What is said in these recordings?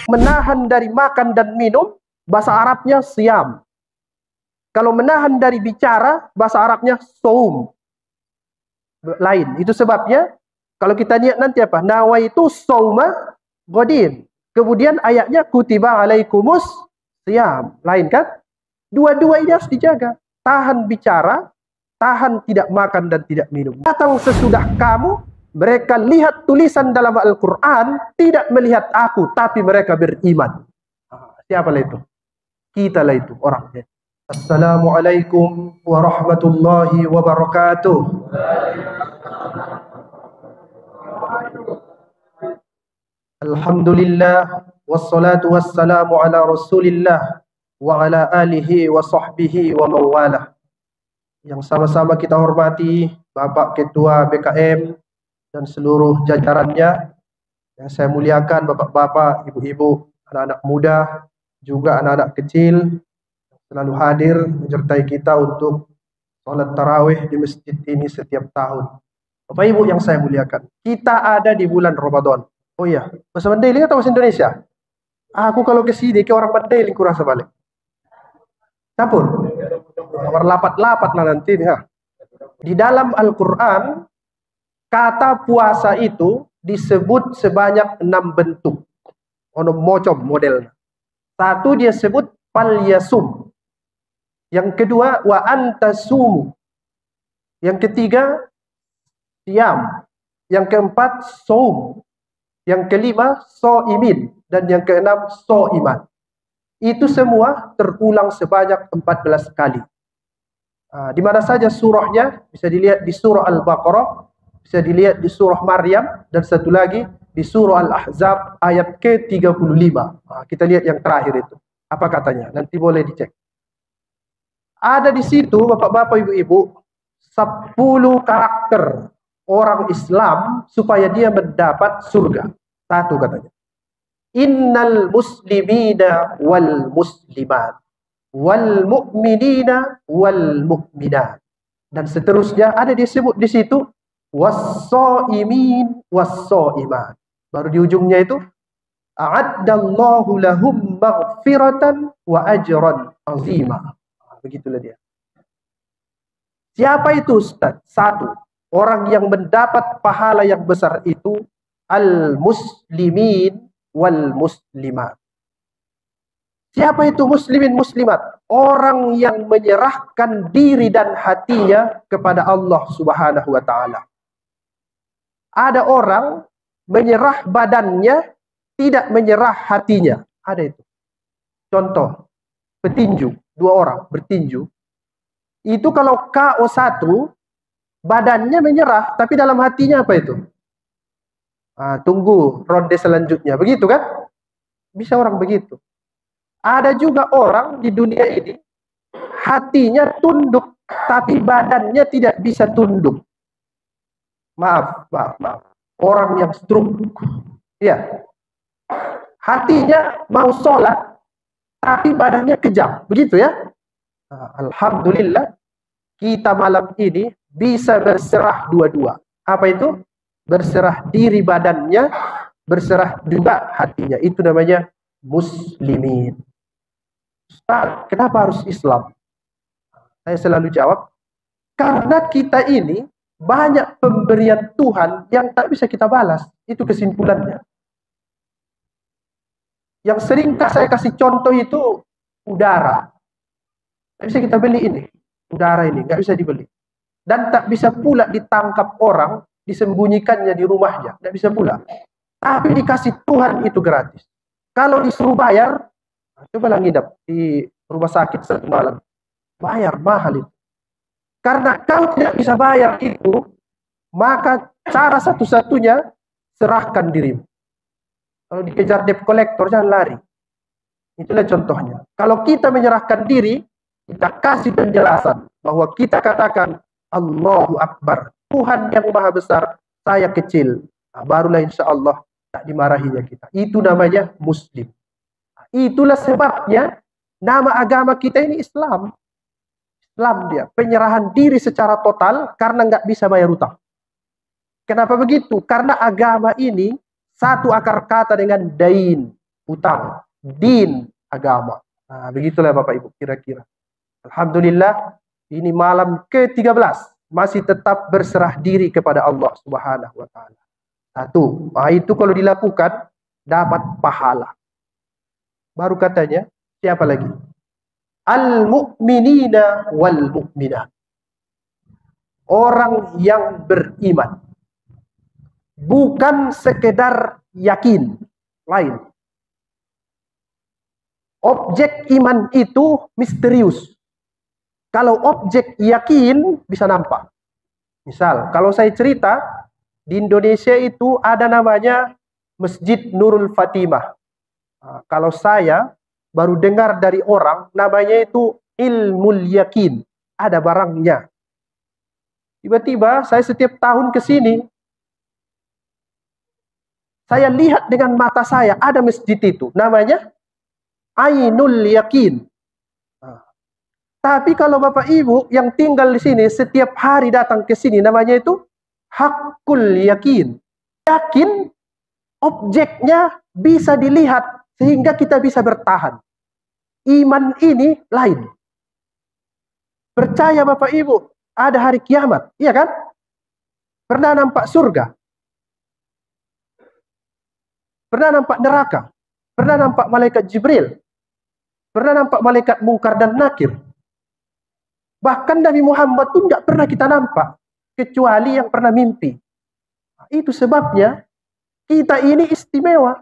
Menahan dari makan dan minum, bahasa Arabnya siam. Kalau menahan dari bicara, bahasa Arabnya saum. Lain. Itu sebabnya, kalau kita lihat nanti apa? Nawaitu sauma godin. Kemudian ayatnya kutiba alaikumus siam. Lain kan? Dua-dua ini harus dijaga. Tahan bicara, tahan tidak makan dan tidak minum. Datang sesudah kamu, mereka lihat tulisan dalam Al-Quran, tidak melihat aku, tapi mereka beriman. Siapalah itu? Kita lah itu orangnya. Assalamualaikum warahmatullahi wabarakatuh. Alhamdulillah, wassalatu wassalamu ala rasulillah, wa ala alihi wa sahbihi wa mawalah. Yang sama-sama kita hormati Bapak Ketua BKM dan seluruh jajarannya. Yang saya muliakan bapak-bapak, ibu-ibu, anak-anak muda, juga anak-anak kecil selalu hadir menyertai kita untuk sholat tarawih di masjid ini setiap tahun. Bapak Ibu yang saya muliakan, kita ada di bulan Ramadan. Oh iya, bahasa Mandailing atau bahasa Indonesia? Aku kalau ke sini ke orang Mandailing kurang sebalik. Campur. Nomor lapat-lapat lah nanti nih. Di dalam Al-Quran, kata puasa itu disebut sebanyak 6 bentuk. Ono mocom modelnya. Satu dia sebut falyasum. Yang kedua wa antasumu. Yang ketiga siam. Yang keempat saum. Yang kelima soimin. Dan yang keenam soiman. Itu semua terulang sebanyak 14 kali. Di mana saja surahnya? Bisa dilihat di surah Al-Baqarah, bisa dilihat di surah Maryam, dan satu lagi di surah Al-Ahzab ayat ke-35. Kita lihat yang terakhir itu. Apa katanya? Nanti boleh dicek. Ada di situ, bapak-bapak, ibu-ibu, 10 karakter orang Islam supaya dia mendapat surga. Satu katanya. Innal muslimina wal muslimat wal mu'minina wal mu'minat. Dan seterusnya ada disebut di situ was-shaimin was-shaimat. Baru di ujungnya itu a'addallahu lahum maghfiratan wa ajran azima. Begitulah dia. Siapa itu Ustaz? Satu, orang yang mendapat pahala yang besar itu al-muslimin wal muslimat. Siapa itu muslimin muslimat? Orang yang menyerahkan diri dan hatinya kepada Allah Subhanahu wa taala. Ada orang menyerah badannya, tidak menyerah hatinya. Ada itu. Contoh, petinju, 2 orang bertinju. Itu kalau KO 1, badannya menyerah, tapi dalam hatinya apa itu? Tunggu ronde selanjutnya. Begitu kan? Bisa orang begitu. Ada juga orang di dunia ini, hatinya tunduk, tapi badannya tidak bisa tunduk. Maaf. Orang yang stroke. Ya. Hatinya mau sholat, tapi badannya kejam. Begitu ya? Alhamdulillah, kita malam ini bisa berserah dua-dua. Apa itu? Berserah diri badannya, berserah juga hatinya. Itu namanya muslimin. Ustaz, kenapa harus Islam? Saya selalu jawab, karena kita ini banyak pemberian Tuhan yang tak bisa kita balas. Itu kesimpulannya. Yang sering saya kasih contoh itu udara. Tak bisa kita beli ini. Udara ini, nggak bisa dibeli. Dan tak bisa pula ditangkap orang, disembunyikannya di rumahnya. Nggak bisa pula. Tapi dikasih Tuhan itu gratis. Kalau disuruh bayar, cobalah ngidap di rumah sakit 1 malam. Bayar, mahal itu. Karena kau tidak bisa bayar itu, maka cara satu-satunya, serahkan dirimu. Kalau dikejar debt collector, jangan lari. Itulah contohnya. Kalau kita menyerahkan diri, kita kasih penjelasan bahwa kita katakan Allahu Akbar, Tuhan yang maha besar, saya kecil. Barulah insya Allah tak dimarahinya kita. Itu namanya muslim. Itulah sebabnya nama agama kita ini Islam. Islam dia, penyerahan diri secara total karena nggak bisa bayar utang. Kenapa begitu? Karena agama ini satu akar kata dengan dain, utang, din, agama. Nah, begitulah Bapak Ibu kira-kira. Alhamdulillah, ini malam ke-13 masih tetap berserah diri kepada Allah Subhanahu wa taala. Satu, itu kalau dilakukan dapat pahala. Baru katanya, siapa lagi? Al-mu'minina wal mu'minat. Orang yang beriman. Bukan sekedar yakin. Lain. Objek iman itu misterius. Kalau objek yakin bisa nampak. Misal, kalau saya cerita, di Indonesia itu ada namanya Masjid Nurul Fatimah. Nah, kalau saya baru dengar dari orang, namanya itu ilmul yakin. Ada barangnya. Tiba-tiba saya setiap tahun ke sini, saya lihat dengan mata saya ada masjid itu. Namanya Ainul Yakin. Nah, tapi kalau Bapak Ibu yang tinggal di sini setiap hari datang ke sini, namanya itu Hakul Yakin. Yakin objeknya bisa dilihat sehingga kita bisa bertahan. Iman ini lain. Percaya Bapak Ibu, ada hari kiamat, iya kan? Pernah nampak surga? Pernah nampak neraka? Pernah nampak malaikat Jibril? Pernah nampak malaikat Mungkar dan Nakir? Bahkan Nabi Muhammad pun nggak pernah kita nampak, kecuali yang pernah mimpi. Itu sebabnya kita ini istimewa.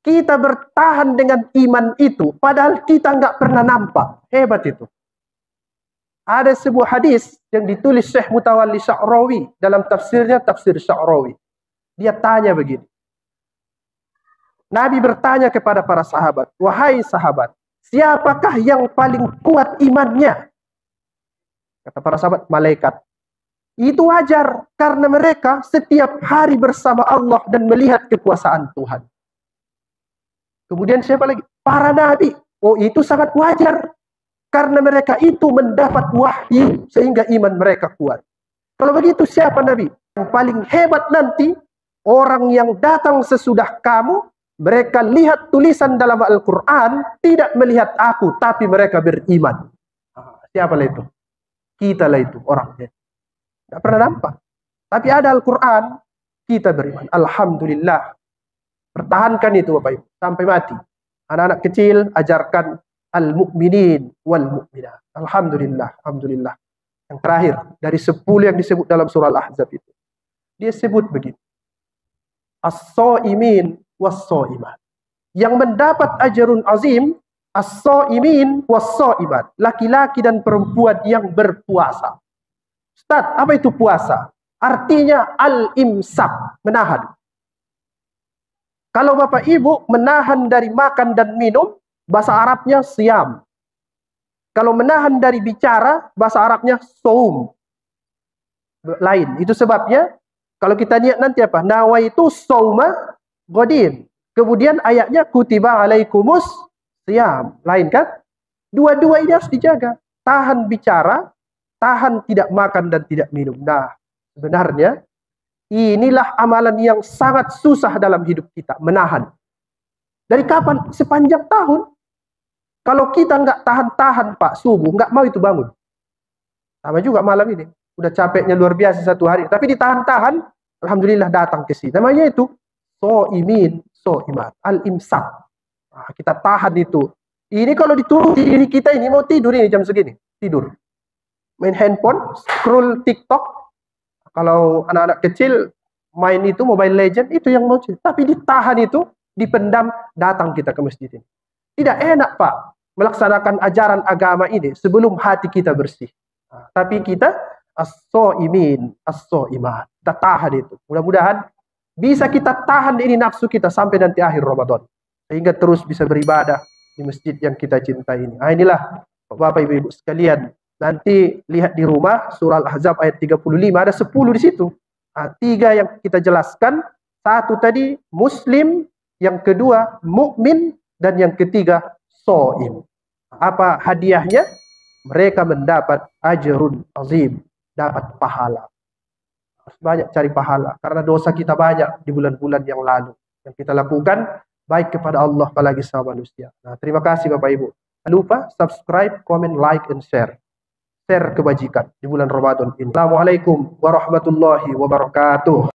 Kita bertahan dengan iman itu, padahal kita nggak pernah nampak. Hebat itu. Ada sebuah hadis yang ditulis Syekh Mutawalli Sya'rawi dalam tafsirnya, tafsir Sya'rawi. Dia tanya begini. Nabi bertanya kepada para sahabat, wahai sahabat, siapakah yang paling kuat imannya? Kata para sahabat, malaikat. Itu wajar, karena mereka setiap hari bersama Allah dan melihat kekuasaan Tuhan. Kemudian siapa lagi? Para nabi. Oh, itu sangat wajar. Karena mereka itu mendapat wahyu sehingga iman mereka kuat. Kalau begitu siapa nabi? Yang paling hebat nanti, orang yang datang sesudah kamu, mereka lihat tulisan dalam Al-Quran, tidak melihat aku, tapi mereka beriman. Siapalah itu? Kita lah itu orangnya. Tidak pernah nampak. Tapi ada Al-Quran, kita beriman. Alhamdulillah. Pertahankan itu Bapak Ibu sampai mati. Anak-anak kecil ajarkan al-mu'minin wal mu'minat. Alhamdulillah, alhamdulillah. Yang terakhir dari 10 yang disebut dalam surah Al-Ahzab itu. Dia sebut begitu. As-shaimin was-shaimat. Yang mendapat ajrun azim, as-shaimin was-shaimat. Laki-laki dan perempuan yang berpuasa. Ustaz, apa itu puasa? Artinya al-imsak, menahan. Kalau Bapak Ibu menahan dari makan dan minum, bahasa Arabnya siam. Kalau menahan dari bicara, bahasa Arabnya saum. Lain. Itu sebabnya, kalau kita niat nanti apa? Nawaitu sauma godin. Kemudian ayatnya kutiba alaikumus siam. Lain kan? Dua-dua ini harus dijaga. Tahan bicara, tahan tidak makan dan tidak minum. Nah, sebenarnya, inilah amalan yang sangat susah dalam hidup kita, menahan. Dari kapan? Sepanjang tahun. Kalau kita nggak tahan-tahan Pak, subuh, nggak mau itu bangun. Sama juga malam ini. Udah capeknya luar biasa satu hari. Tapi ditahan-tahan, alhamdulillah datang ke sini. Namanya itu, so'imin, so'imat, al-imsak. Nah, kita tahan itu. Ini kalau dituruti diri kita ini, mau tidur ini jam segini. Tidur. Main handphone, scroll TikTok. Kalau anak-anak kecil main itu Mobile Legend, itu yang mau cerita. Tapi ditahan itu, dipendam, datang kita ke masjid ini. Tidak enak Pak, melaksanakan ajaran agama ini sebelum hati kita bersih. Nah, tapi kita as-shaimin, as-shaimat. Kita tahan itu. Mudah-mudahan bisa kita tahan ini nafsu kita sampai nanti akhir Ramadan. Sehingga terus bisa beribadah di masjid yang kita cintai ini. Nah, inilah Bapak Ibu sekalian. Nanti lihat di rumah surah Al-Ahzab ayat 35 ada 10 di situ. Nah, 3 yang kita jelaskan, 1 tadi muslim, yang kedua mukmin, dan yang ketiga shaim. Apa hadiahnya? Mereka mendapat ajrun azim, dapat pahala. Harus banyak cari pahala. Karena dosa kita banyak di bulan-bulan yang lalu. Yang kita lakukan baik kepada Allah apalagi sama manusia. Nah, terima kasih Bapak Ibu. Jangan lupa subscribe, comment, like, and share. Share kebajikan di bulan Ramadan ini. Assalamualaikum warahmatullahi wabarakatuh.